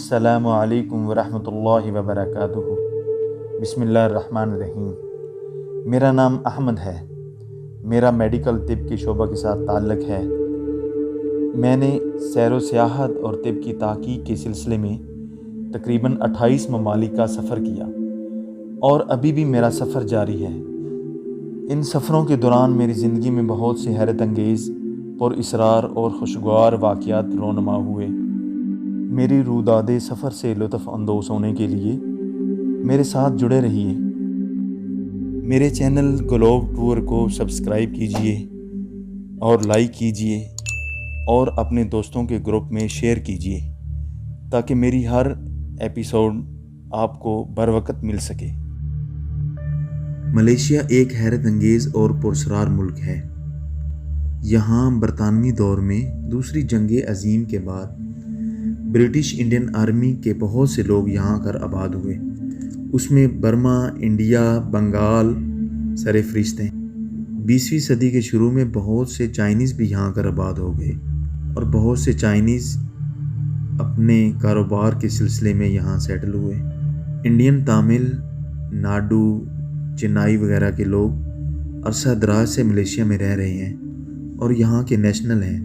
السلام علیکم ورحمۃ اللہ وبرکاتہ۔ بسم اللہ الرحمن الرحیم۔ میرا نام احمد ہے۔ میرا میڈیکل طب کے شعبہ کے ساتھ تعلق ہے۔ میں نے سیر و سیاحت اور طب کی تحقیق کے سلسلے میں تقریباً 28 ممالک کا سفر کیا اور ابھی بھی میرا سفر جاری ہے۔ ان سفروں کے دوران میری زندگی میں بہت سے حیرت انگیز، پر اسرار اور خوشگوار واقعات رونما ہوئے۔ میری روداد سفر سے لطف اندوز ہونے کے لیے میرے ساتھ جڑے رہیے۔ میرے چینل گلوب ٹور کو سبسکرائب کیجیے اور لائک کیجیے اور اپنے دوستوں کے گروپ میں شیئر کیجیے تاکہ میری ہر ایپیسوڈ آپ کو بروقت مل سکے۔ ملیشیا ایک حیرت انگیز اور پراسرار ملک ہے۔ یہاں برطانوی دور میں دوسری جنگ عظیم کے بعد برٹش انڈین آرمی کے بہت سے لوگ یہاں کر آباد ہوئے۔ اس میں برما، انڈیا، بنگال سر فہرست ہیں۔ 20ویں صدی کے شروع میں بہت سے چائنیز بھی یہاں کر آباد ہو گئے اور بہت سے چائنیز اپنے کاروبار کے سلسلے میں یہاں سیٹل ہوئے۔ انڈین، تامل ناڈو، چنائی وغیرہ کے لوگ عرصہ دراز سے ملیشیا میں رہ رہے ہیں اور یہاں کے نیشنل ہیں۔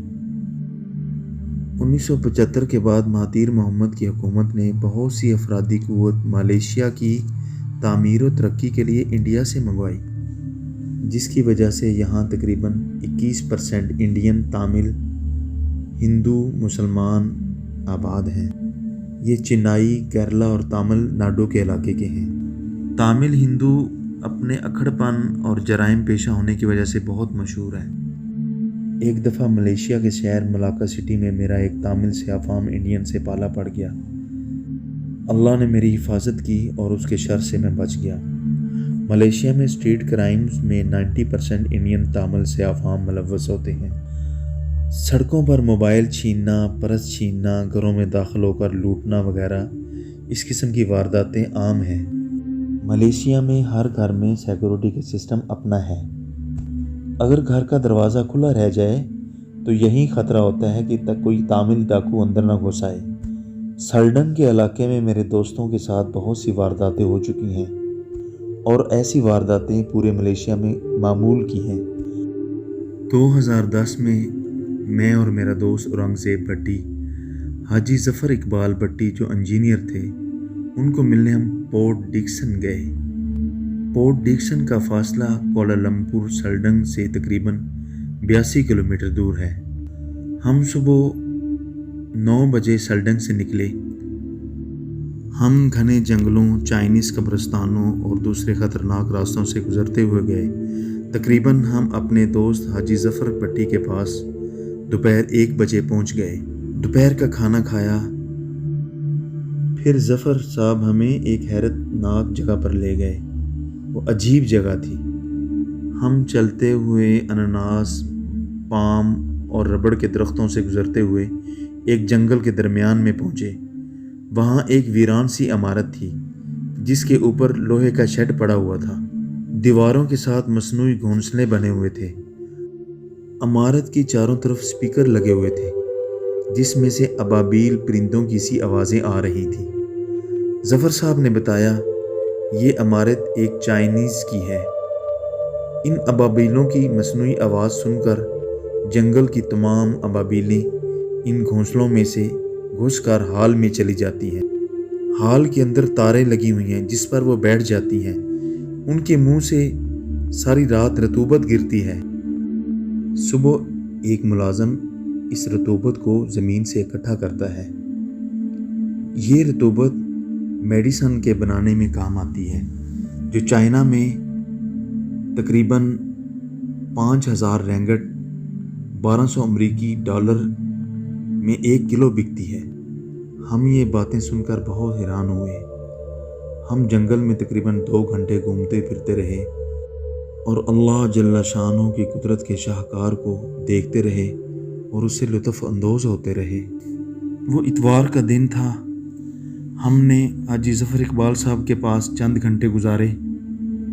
1975 کے بعد مہاتیر محمد کی حکومت نے بہت سی افرادی قوت ملیشیا کی تعمیر و ترقی کے لیے انڈیا سے منگوائی، جس کی وجہ سے یہاں تقریباً 21% انڈین، تامل، ہندو، مسلمان آباد ہیں۔ یہ چنائی، کیرلا اور تامل ناڈو کے علاقے کے ہیں۔ تامل ہندو اپنے اکھڑ پن اور جرائم پیشہ ہونے کی وجہ سے بہت مشہور ہیں۔ ایک دفعہ ملیشیا کے شہر ملاکا سٹی میں میرا ایک تامل سیاہ فام انڈین سے پالا پڑ گیا۔ اللہ نے میری حفاظت کی اور اس کے شر سے میں بچ گیا۔ ملیشیا میں اسٹریٹ کرائمز میں 90% انڈین تامل سیاہ فام ملوث ہوتے ہیں۔ سڑکوں پر موبائل چھیننا، پرس چھیننا، گھروں میں داخل ہو کر لوٹنا وغیرہ اس قسم کی وارداتیں عام ہیں۔ ملیشیا میں ہر گھر میں سیکورٹی کا سسٹم اپنا ہے۔ اگر گھر کا دروازہ کھلا رہ جائے تو یہی خطرہ ہوتا ہے کہ کوئی تامل ڈاکو اندر نہ گھس آئے۔ سلڈنگ کے علاقے میں میرے دوستوں کے ساتھ بہت سی وارداتیں ہو چکی ہیں اور ایسی وارداتیں پورے ملیشیا میں معمول کی ہیں۔ 2010 میں اور میرا دوست اورنگزیب بھٹی، حاجی ظفر اقبال بھٹی جو انجینئر تھے، ان کو ملنے ہم پورٹ ڈکسن گئے۔ پورٹ ڈکسن کا فاصلہ کوالالمپور سلڈنگ سے تقریباً 82 کلومیٹر دور ہے۔ ہم صبح 9 بجے سلڈنگ سے نکلے۔ ہم گھنے جنگلوں، چائنیز قبرستانوں اور دوسرے خطرناک راستوں سے گزرتے ہوئے گئے۔ تقریباً ہم اپنے دوست حاجی ظفر بھٹی کے پاس دوپہر 1 بجے پہنچ گئے۔ دوپہر کا کھانا کھایا، پھر ظفر صاحب ہمیں ایک حیرت ناک جگہ پر لے گئے۔ وہ عجیب جگہ تھی۔ ہم چلتے ہوئے انناس، پام اور ربڑ کے درختوں سے گزرتے ہوئے ایک جنگل کے درمیان میں پہنچے۔ وہاں ایک ویران سی عمارت تھی جس کے اوپر لوہے کا شیڈ پڑا ہوا تھا۔ دیواروں کے ساتھ مصنوعی گھونسلے بنے ہوئے تھے۔ عمارت کی چاروں طرف سپیکر لگے ہوئے تھے جس میں سے ابابیل پرندوں کی سی آوازیں آ رہی تھیں۔ ظفر صاحب نے بتایا، یہ عمارت ایک چائنیز کی ہے۔ ان ابابیلوں کی مصنوعی آواز سن کر جنگل کی تمام ابابیلیں ان گھونسلوں میں سے گھس کر ہال میں چلی جاتی ہیں۔ ہال کے اندر تاریں لگی ہوئی ہیں جس پر وہ بیٹھ جاتی ہیں۔ ان کے منہ سے ساری رات رطوبت گرتی ہے۔ صبح ایک ملازم اس رطوبت کو زمین سے اکٹھا کرتا ہے۔ یہ رطوبت میڈیسن کے بنانے میں کام آتی ہے، جو چائنا میں تقریباً 5000 رینگٹ 1200 امریکی ڈالر میں 1 کلو بکتی ہے۔ ہم یہ باتیں سن کر بہت حیران ہوئے۔ ہم جنگل میں تقریباً 2 گھنٹے گھومتے پھرتے رہے اور اللہ جل شانہ کی قدرت کے شاہکار کو دیکھتے رہے اور اس سے لطف اندوز ہوتے رہے۔ وہ اتوار کا دن تھا۔ ہم نے حاجی ظفر اقبال صاحب کے پاس چند گھنٹے گزارے۔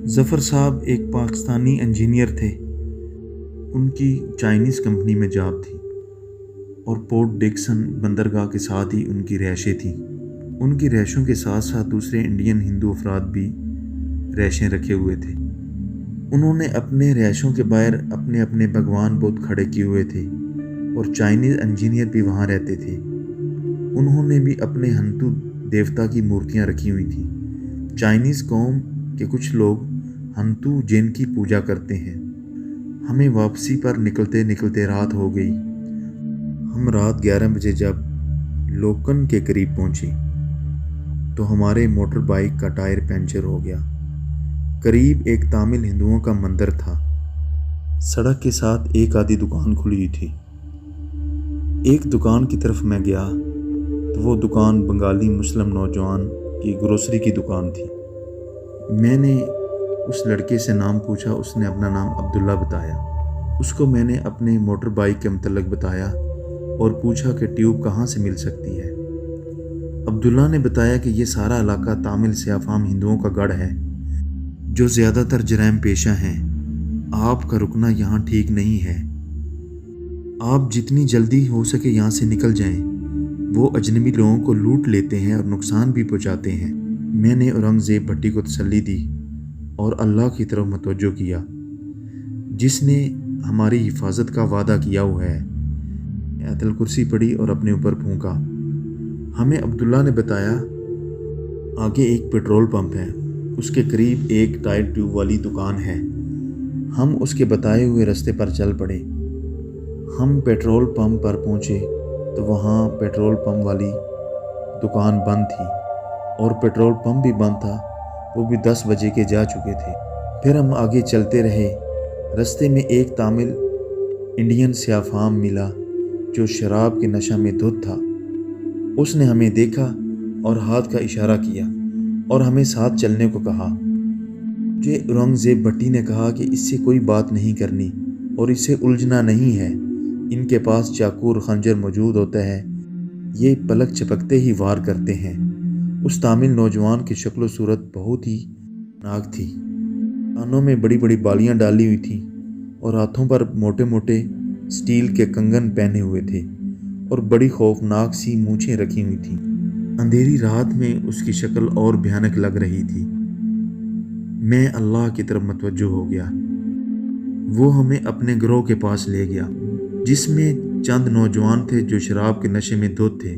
ظفر صاحب ایک پاکستانی انجینئر تھے۔ ان کی چائنیز کمپنی میں جاب تھی اور پورٹ ڈکسن بندرگاہ کے ساتھ ہی ان کی رہائشیں تھیں۔ ان کی رہائشوں کے ساتھ ساتھ دوسرے انڈین ہندو افراد بھی رہائشیں رکھے ہوئے تھے۔ انہوں نے اپنے رہائشوں کے باہر اپنے اپنے بھگوان بدھ کھڑے کیے ہوئے تھے اور چائنیز انجینئر بھی وہاں رہتے تھے۔ انہوں نے بھی اپنے ہندو دیوتا کی مورتیاں رکھی ہوئی تھیں۔ چائنیز قوم کے کچھ لوگ ہنتو جین کی پوجا کرتے ہیں۔ ہمیں واپسی پر نکلتے نکلتے رات ہو گئی۔ ہم رات 11 بجے جب لوکن کے قریب پہنچے تو ہمارے موٹر بائیک کا ٹائر پنچر ہو گیا۔ قریب ایک تامل ہندوؤں کا مندر تھا۔ سڑک کے ساتھ ایک آدھی دکان کھلی ہوئی تھی۔ ایک دکان کی طرف میں گیا تو وہ دکان بنگالی مسلم نوجوان کی گروسری کی دکان تھی۔ میں نے اس لڑکے سے نام پوچھا، اس نے اپنا نام عبداللہ بتایا۔ اس کو میں نے اپنے موٹر بائیک کے متعلق بتایا اور پوچھا کہ ٹیوب کہاں سے مل سکتی ہے۔ عبداللہ نے بتایا کہ یہ سارا علاقہ تامل سیاہ فام ہندوؤں کا گڑھ ہے جو زیادہ تر جرائم پیشہ ہیں۔ آپ کا رکنا یہاں ٹھیک نہیں ہے، آپ جتنی جلدی ہو سکے یہاں سے نکل جائیں۔ وہ اجنبی لوگوں کو لوٹ لیتے ہیں اور نقصان بھی پہنچاتے ہیں۔ میں نے اورنگزیب بھٹی کو تسلی دی اور اللہ کی طرف متوجہ کیا جس نے ہماری حفاظت کا وعدہ کیا ہوا ہے۔ آیت الکرسی پڑھی اور اپنے اوپر پھونکا۔ ہمیں عبداللہ نے بتایا آگے ایک پیٹرول پمپ ہے، اس کے قریب ایک ٹائر ٹیوب والی دکان ہے۔ ہم اس کے بتائے ہوئے راستے پر چل پڑے۔ ہم پیٹرول پمپ پر پہنچے تو وہاں پیٹرول پمپ والی دکان بند تھی اور پیٹرول پمپ بھی بند تھا، وہ بھی 10 بجے کے جا چکے تھے۔ پھر ہم آگے چلتے رہے۔ رستے میں ایک تامل انڈین سیاہ فام ملا جو شراب کے نشہ میں دھت تھا۔ اس نے ہمیں دیکھا اور ہاتھ کا اشارہ کیا اور ہمیں ساتھ چلنے کو کہا۔ مجھے اورنگزیب بھٹی نے کہا کہ اس سے کوئی بات نہیں کرنی اور اس سے الجھنا نہیں ہے، ان کے پاس چاقو اور خنجر موجود ہوتا ہے، یہ پلک چپکتے ہی وار کرتے ہیں۔ اس تامل نوجوان کی شکل و صورت بہت ہی ناک تھی۔ کانوں میں بڑی بڑی بالیاں ڈالی ہوئی تھیں اور ہاتھوں پر موٹے موٹے سٹیل کے کنگن پہنے ہوئے تھے اور بڑی خوفناک سی مونچھیں رکھی ہوئی تھیں۔ اندھیری رات میں اس کی شکل اور بھیانک لگ رہی تھی۔ میں اللہ کی طرف متوجہ ہو گیا۔ وہ ہمیں اپنے گروہ کے پاس لے گیا جس میں چند نوجوان تھے جو شراب کے نشے میں دھت تھے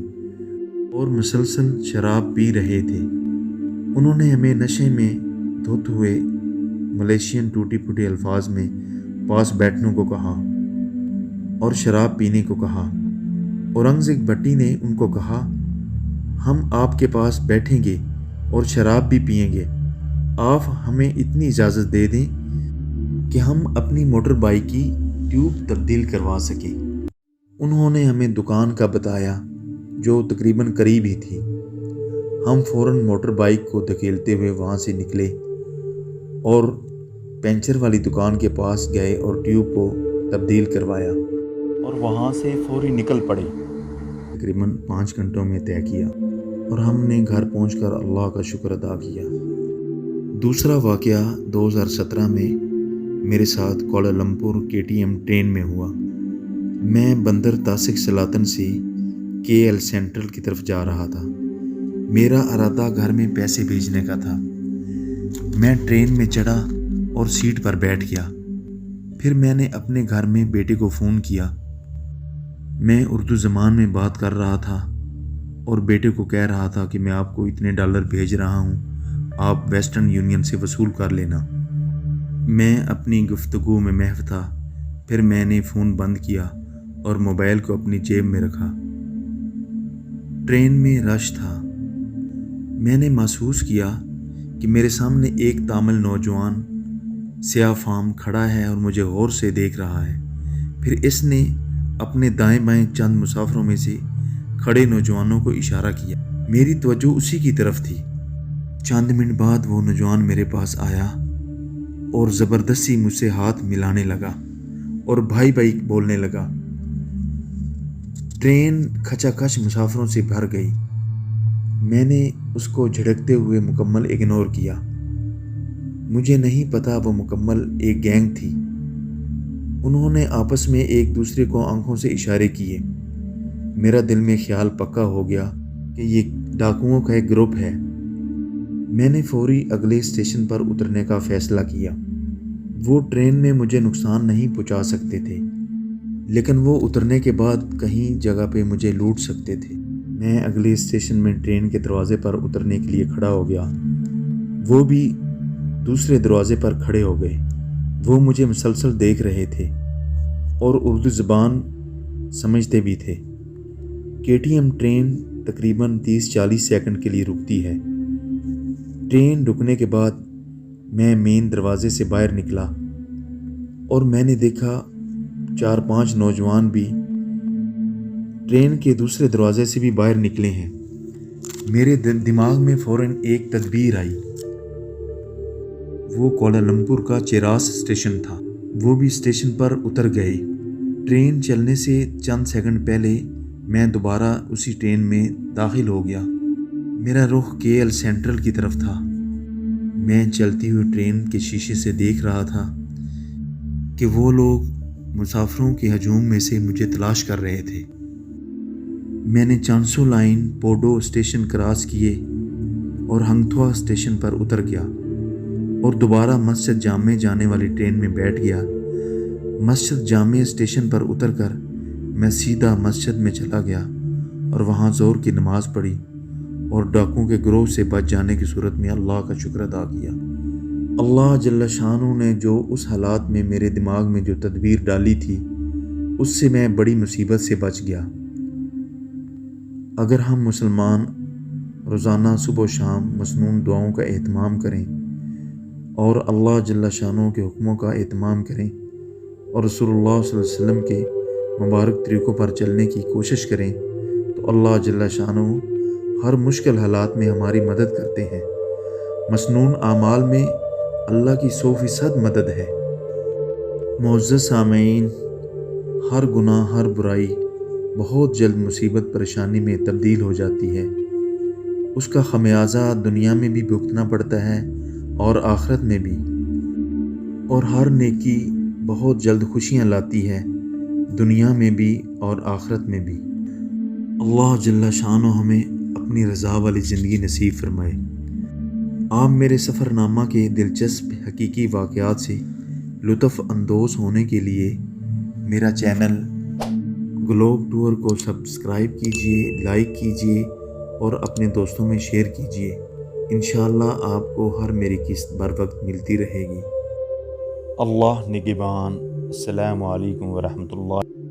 اور مسلسل شراب پی رہے تھے۔ انہوں نے ہمیں نشے میں دھت ہوئے ملیشین ٹوٹی پھوٹی الفاظ میں پاس بیٹھنے کو کہا اور شراب پینے کو کہا۔ اورنگزیب بھٹی نے ان کو کہا، ہم آپ کے پاس بیٹھیں گے اور شراب بھی پئیں گے، آپ ہمیں اتنی اجازت دے دیں کہ ہم اپنی موٹر بائیک کی ٹیوب تبدیل کروا سکیں۔ انہوں نے ہمیں دکان کا بتایا جو تقریباً قریب ہی تھی۔ ہم فوراً موٹر بائیک کو دھکیلتے ہوئے وہاں سے نکلے اور پنچر والی دکان کے پاس گئے اور ٹیوب کو تبدیل کروایا اور وہاں سے فوری نکل پڑے۔ تقریباً 5 گھنٹوں میں طے کیا اور ہم نے گھر پہنچ کر اللہ کا شکر ادا کیا۔ دوسرا واقعہ 2017 میں میرے ساتھ کوالالمپور KTM ٹرین میں ہوا۔ میں بندر تاسک سلاطن سے KL سینٹرل کی طرف جا رہا تھا۔ میرا ارادہ گھر میں پیسے بھیجنے کا تھا۔ میں ٹرین میں چڑھا اور سیٹ پر بیٹھ گیا۔ پھر میں نے اپنے گھر میں بیٹے کو فون کیا۔ میں اردو زبان میں بات کر رہا تھا اور بیٹے کو کہہ رہا تھا کہ میں آپ کو اتنے ڈالر بھیج رہا ہوں، آپ ویسٹرن یونین سے وصول کر لینا۔ میں اپنی گفتگو میں محو تھا۔ پھر میں نے فون بند کیا اور موبائل کو اپنی جیب میں رکھا۔ ٹرین میں رش تھا۔ میں نے محسوس کیا کہ میرے سامنے ایک تامل نوجوان سیاہ فام کھڑا ہے اور مجھے غور سے دیکھ رہا ہے۔ پھر اس نے اپنے دائیں بائیں چند مسافروں میں سے کھڑے نوجوانوں کو اشارہ کیا۔ میری توجہ اسی کی طرف تھی۔ چند منٹ بعد وہ نوجوان میرے پاس آیا اور زبردستی مجھ سے ہاتھ ملانے لگا اور بھائی بھائی بولنے لگا۔ ٹرین کھچا کھچ مسافروں سے بھر گئی۔ میں نے اس کو جھڑکتے ہوئے مکمل اگنور کیا۔ مجھے نہیں پتا وہ مکمل ایک گینگ تھی۔ انہوں نے آپس میں ایک دوسرے کو آنکھوں سے اشارے کیے۔ میرا دل میں خیال پکا ہو گیا کہ یہ ڈاکوؤں کا ایک گروپ ہے۔ میں نے فوری اگلے اسٹیشن پر اترنے کا فیصلہ کیا۔ وہ ٹرین میں مجھے نقصان نہیں پہنچا سکتے تھے، لیکن وہ اترنے کے بعد کہیں جگہ پہ مجھے لوٹ سکتے تھے۔ میں اگلے اسٹیشن میں ٹرین کے دروازے پر اترنے کے لیے کھڑا ہو گیا۔ وہ بھی دوسرے دروازے پر کھڑے ہو گئے۔ وہ مجھے مسلسل دیکھ رہے تھے اور اردو زبان سمجھتے بھی تھے۔ KTM ٹرین تقریباً 30-40 سیکنڈ کے لیے رکتی ہے۔ ٹرین رکنے کے بعد میں مین دروازے سے باہر نکلا اور میں نے دیکھا 4-5 نوجوان بھی ٹرین کے دوسرے دروازے سے بھی باہر نکلے ہیں۔ میرے دماغ میں فوراً ایک تدبیر آئی۔ وہ کوالالمپور کا چیراس اسٹیشن تھا۔ وہ بھی اسٹیشن پر اتر گئے۔ ٹرین چلنے سے چند سیکنڈ پہلے میں دوبارہ اسی ٹرین میں داخل ہو گیا۔ میرا رخ KL سینٹرل کی طرف تھا۔ میں چلتی ہوئی ٹرین کے شیشے سے دیکھ رہا تھا کہ وہ لوگ مسافروں کے ہجوم میں سے مجھے تلاش کر رہے تھے۔ میں نے چانسو لائن پوڈو اسٹیشن کراس کیے اور ہنگتھوا اسٹیشن پر اتر گیا اور دوبارہ مسجد جامع جانے والی ٹرین میں بیٹھ گیا۔ مسجد جامع اسٹیشن پر اتر کر میں سیدھا مسجد میں چلا گیا اور وہاں ظہر کی نماز پڑھی اور ڈاکوؤں کے گروہ سے بچ جانے کی صورت میں اللہ کا شکر ادا کیا۔ اللہ جل شانہ نے جو اس حالات میں میرے دماغ میں جو تدبیر ڈالی تھی، اس سے میں بڑی مصیبت سے بچ گیا۔ اگر ہم مسلمان روزانہ صبح و شام مسنون دعاؤں کا اہتمام کریں اور اللہ جل شانہ کے حکموں کا اہتمام کریں اور رسول اللہ صلی اللہ علیہ وسلم کے مبارک طریقوں پر چلنے کی کوشش کریں تو اللہ جل شانہ ہر مشکل حالات میں ہماری مدد کرتے ہیں۔ مسنون اعمال میں اللہ کی 100% مدد ہے۔ معزز سامعین، ہر گناہ، ہر برائی بہت جلد مصیبت پریشانی میں تبدیل ہو جاتی ہے۔ اس کا خمیازہ دنیا میں بھی بھگتنا پڑتا ہے اور آخرت میں بھی، اور ہر نیکی بہت جلد خوشیاں لاتی ہے، دنیا میں بھی اور آخرت میں بھی۔ اللہ جل شانہ ہمیں اپنی رضا والی زندگی نصیب فرمائے۔ آپ میرے سفر نامہ کے دلچسپ حقیقی واقعات سے لطف اندوز ہونے کے لیے میرا چینل گلوب ٹور کو سبسکرائب کیجئے، لائک کیجئے اور اپنے دوستوں میں شیئر کیجئے۔ انشاءاللہ آپ کو ہر میری قسط بر وقت ملتی رہے گی۔ اللہ نگہبان۔ السلام علیکم ورحمۃ اللہ۔